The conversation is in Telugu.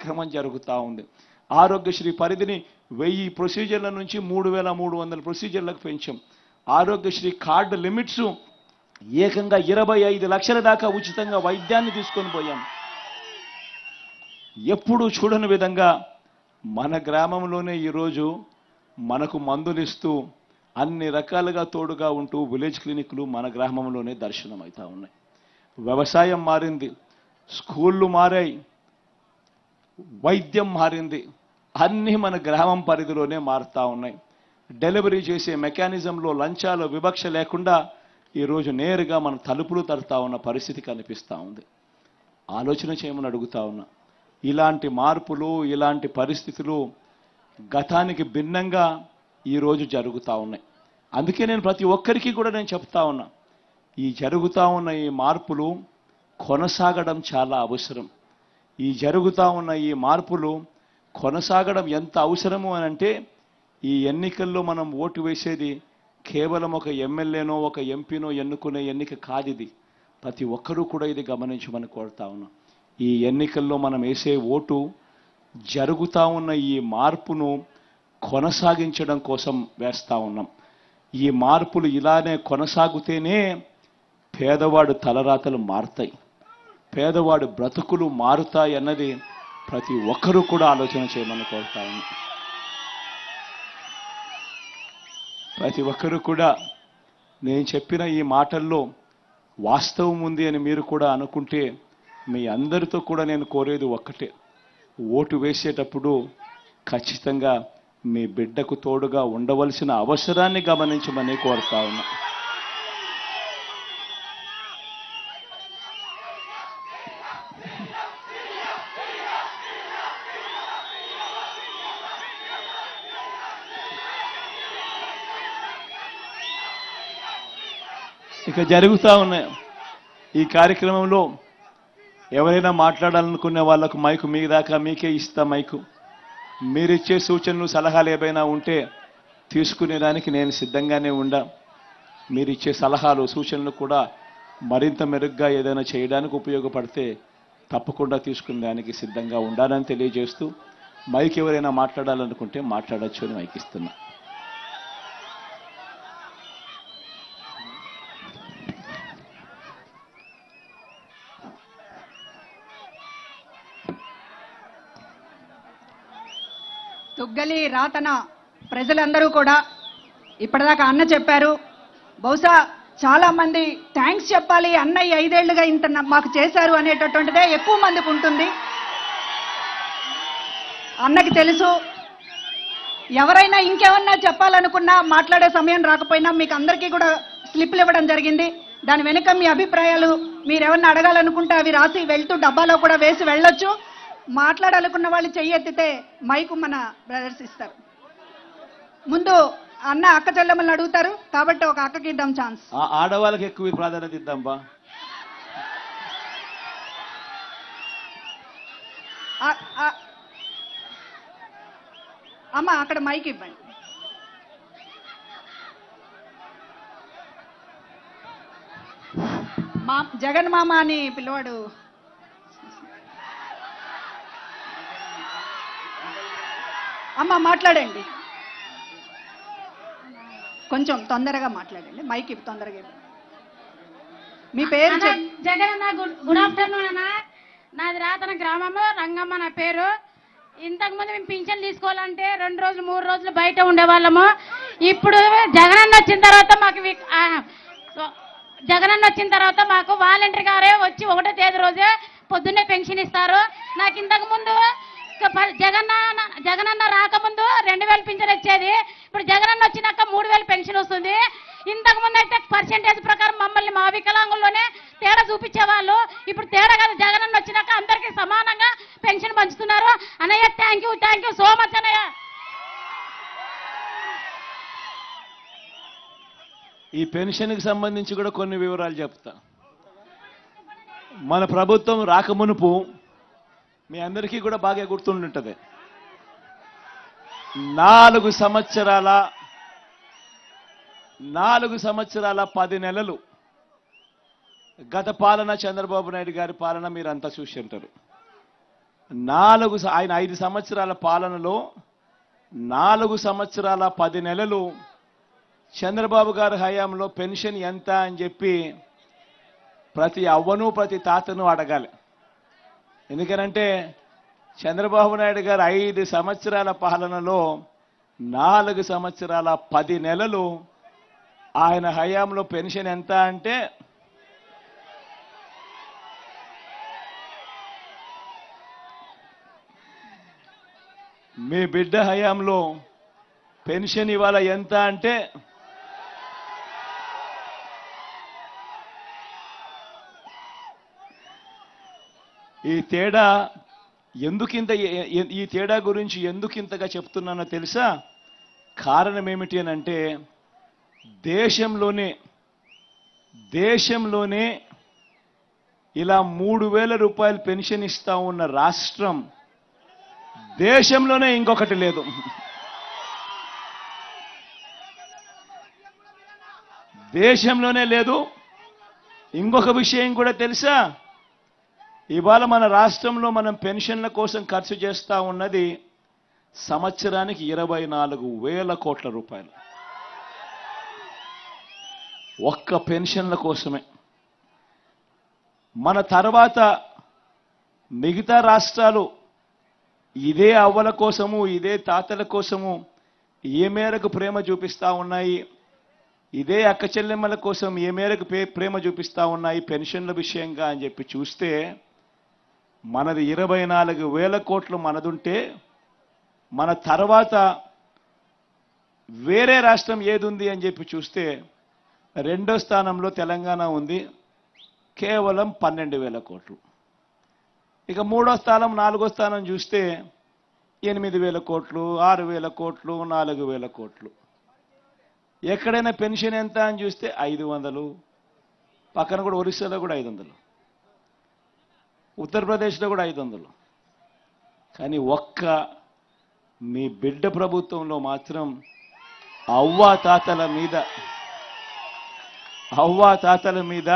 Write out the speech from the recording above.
కార్యక్రమం జరుగుతూ ఉంది. ఆరోగ్యశ్రీ పరిధిని 1000 ప్రొసీజర్ల నుంచి 3300 ప్రొసీజర్లకు పెంచాం. ఆరోగ్యశ్రీ కార్డు లిమిట్స్ ఏకంగా 25 లక్షల దాకా ఉచితంగా వైద్యాన్ని తీసుకొని పోయాం. ఎప్పుడూ చూడని విధంగా మన గ్రామంలోనే ఈరోజు మనకు మందులిస్తూ అన్ని రకాలుగా తోడుగా ఉంటూ విలేజ్ క్లినిక్లు మన గ్రామంలోనే దర్శనమవుతా ఉన్నాయి. వ్యవసాయం మారింది, స్కూళ్ళు మారాయి, వైద్యం మారింది, అన్నీ మన గ్రామం పరిధిలోనే మారుతూ ఉన్నాయి. డెలివరీ చేసే మెకానిజంలో లంచాలు వివక్ష లేకుండా ఈరోజు నేరుగా మన తలుపులు తడతా ఉన్న పరిస్థితి కనిపిస్తూ ఉంది. ఆలోచన చేయమని అడుగుతా ఉన్నా. ఇలాంటి మార్పులు, ఇలాంటి పరిస్థితులు గతానికి భిన్నంగా ఈరోజు జరుగుతూ ఉన్నాయి. అందుకే నేను ప్రతి ఒక్కరికి కూడా నేను చెప్తా ఉన్నా, ఈ జరుగుతూ ఉన్న ఈ మార్పులు కొనసాగడం చాలా అవసరం. ఈ జరుగుతూ ఉన్న ఈ మార్పులు కొనసాగడం ఎంత అవసరము అని అంటే, ఈ ఎన్నికల్లో మనం ఓటు వేసేది కేవలం ఒక ఎమ్మెల్యేనో ఒక ఎంపీనో ఎన్నుకునే ఎన్నిక కాదు. ఇది ప్రతి ఒక్కరూ కూడా ఇది గమనించమని కోరుతా ఉన్నాం. ఈ ఎన్నికల్లో మనం వేసే ఓటు జరుగుతూ ఉన్న ఈ మార్పును కొనసాగించడం కోసం వేస్తా ఉన్నాం. ఈ మార్పులు ఇలానే కొనసాగుతేనే పేదవాడు తలరాతలు మారుతాయి, పేదవాడు బ్రతుకులు మారుతాయి అన్నది ప్రతి ఒక్కరూ కూడా ఆలోచన చేయమని కోరుతా ఉన్నాం. ప్రతి ఒక్కరూ కూడా నేను చెప్పిన ఈ మాటల్లో వాస్తవం ఉంది అని మీరు కూడా అనుకుంటే, మీ అందరితో కూడా నేను కోరేది ఒక్కటే, ఓటు వేసేటప్పుడు ఖచ్చితంగా మీ బిడ్డకు తోడుగా ఉండవలసిన అవసరాన్ని గమనించమని కోరుతా ఉన్నా. ఇక జరుగుతూ ఉన్నాయి ఈ కార్యక్రమంలో ఎవరైనా మాట్లాడాలనుకునే వాళ్ళకు మైకు మీ దాకా మీకే ఇస్తా. మైకు మీరిచ్చే సూచనలు సలహాలు ఏవైనా ఉంటే తీసుకునేదానికి నేను సిద్ధంగానే ఉండా. మీరిచ్చే సలహాలు సూచనలు కూడా మరింత మెరుగ్గా ఏదైనా చేయడానికి ఉపయోగపడితే తప్పకుండా తీసుకునేదానికి సిద్ధంగా ఉండాలని తెలియజేస్తూ, మైక్ ఎవరైనా మాట్లాడాలనుకుంటే మాట్లాడచ్చు అని మైక్ ఇస్తున్నా. తుగ్గలి రాతన ప్రజలందరూ కూడా ఇప్పటిదాకా అన్న చెప్పారు. బహుశా చాలా మంది థ్యాంక్స్ చెప్పాలి, అన్నయ్య 5 ఏళ్లుగా ఇంత మాకు చేశారు అనేటటువంటిదే ఎక్కువ మందికి ఉంటుంది. అన్నకి తెలుసు. ఎవరైనా ఇంకేమన్నా చెప్పాలనుకున్నా మాట్లాడే సమయం రాకపోయినా మీకు అందరికీ కూడా స్లిప్లు ఇవ్వడం జరిగింది. దాని వెనుక మీ అభిప్రాయాలు మీరేమన్నా అడగాలనుకుంటే అవి రాసి వెళ్తూ డబ్బాలో కూడా వేసి వెళ్ళొచ్చు. మాట్లాడాలనుకున్న వాళ్ళు చెయ్యెత్తితే మైకు మన బ్రదర్స్ ఇస్తారు. ముందు అన్న అక్క చెల్లెమ్మల్ని అడుగుతారు కాబట్టి ఒక అక్కకి ఇద్దాం ఛాన్స్. ఆడవాళ్ళకి ఎక్కువ ప్రాధాన్యత ఇద్దాం బా. అమ్మ అక్కడ మైక్ ఇవ్వండి. మా జగన్ మామ అని పిల్లవాడు. అమ్మ మాట్లాడండి, కొంచెం తొందరగా మాట్లాడండి, మైక్ తొందరగా. మీ పేరు జగన్ అన్న. గుడ్ ఆఫ్టర్నూన్ అన్న. నాది రాతన గ్రామము, రంగమ్మ నా పేరు. ఇంతకుముందు మేము పింఛన్ తీసుకోవాలంటే 2 రోజులు 3 రోజులు బయట ఉండేవాళ్ళము. ఇప్పుడు జగనన్న వచ్చిన తర్వాత మాకు వాలంటీర్ గారే వచ్చి 1వ తేదీ రోజే పొద్దున్నే పెన్షన్ ఇస్తారు. నాకు ఇంతకు ముందు జగనన్న రాకముందు 2000 పింఛన్ వచ్చేది. ఇప్పుడు జగనన్న వచ్చినాక 3000 పెన్షన్ వస్తుంది. ఇంతకు ముందు అయితే పర్సెంటేజ్ ప్రకారం మమ్మల్ని మా వికలాంగుల్లోనే తేడా చూపించేవాళ్ళు. ఇప్పుడు తేడా కాదు, జగనన్న వచ్చినాక అందరికీ సమానంగా పెన్షన్ పంచుతున్నారు. అన్నయ్య థ్యాంక్ యూ సో మచ్ అన్నయ్య. ఈ పెన్షన్కి సంబంధించి కూడా కొన్ని వివరాలు చెప్తా. మన ప్రభుత్వం రాకమునుపు మీ అందరికీ కూడా బాగా గుర్తుంటుంది, 4 సంవత్సరాల 10 నెలలు గత పాలన, చంద్రబాబు నాయుడు గారి పాలన మీరంతా చూసి ఉంటారు. ఆయన 5 సంవత్సరాల పాలనలో 4 సంవత్సరాల 10 నెలలు చంద్రబాబు గారి హయాంలో పెన్షన్ ఎంత అని చెప్పి ప్రతి అవ్వను ప్రతి తాతను అడగాలి. ఎందుకనంటే చంద్రబాబు నాయుడు గారు 5 సంవత్సరాల పాలనలో 4 సంవత్సరాల 10 నెలలు ఆయన హయాంలో పెన్షన్ ఎంత అంటే మీ బిడ్డ హయాంలో పెన్షన్ ఇవాళ ఎంత అంటే ఈ తేడా గురించి ఎందుకింతగా చెప్తున్నానో తెలుసా? కారణం ఏమిటి అనంటే దేశంలోనే ఇలా 3,000 రూపాయలు పెన్షన్ ఇస్తా ఉన్న రాష్ట్రం దేశంలోనే ఇంకొకటి లేదు. దేశంలోనే లేదు. ఇంకొక విషయం కూడా తెలుసా? ఇవాళ మన రాష్ట్రంలో మనం పెన్షన్ల కోసం ఖర్చు చేస్తా ఉన్నది సంవత్సరానికి 24,000 కోట్ల రూపాయలు ఒక్క పెన్షన్ల కోసమే. మన తర్వాత మిగతా రాష్ట్రాలు ఇదే అవ్వల కోసము ఇదే తాతల కోసము ఏ మేరకు ప్రేమ చూపిస్తా ఉన్నాయి, ఇదే అక్క చెల్లెమ్మల కోసం ఏ మేరకు ప్రేమ చూపిస్తా ఉన్నాయి పెన్షన్ల విషయంగా అని చెప్పి చూస్తే మనది 24,000 కోట్లు మనదుంటే మన తర్వాత వేరే రాష్ట్రం ఏదుంది అని చెప్పి చూస్తే రెండో స్థానంలో తెలంగాణ ఉంది, కేవలం 12,000 కోట్లు. ఇక మూడో స్థానం 4వ స్థానం చూస్తే 8,000 కోట్లు 6,000 కోట్లు 4,000 కోట్లు. ఎక్కడైనా పెన్షన్ ఎంత అని చూస్తే 500, పక్కన కూడా ఒరిస్సాలో కూడా 500, ఉత్తరప్రదేశ్లో కూడా 500. కానీ ఒక్క మీ బిడ్డ ప్రభుత్వంలో మాత్రం అవ్వాతాతల మీద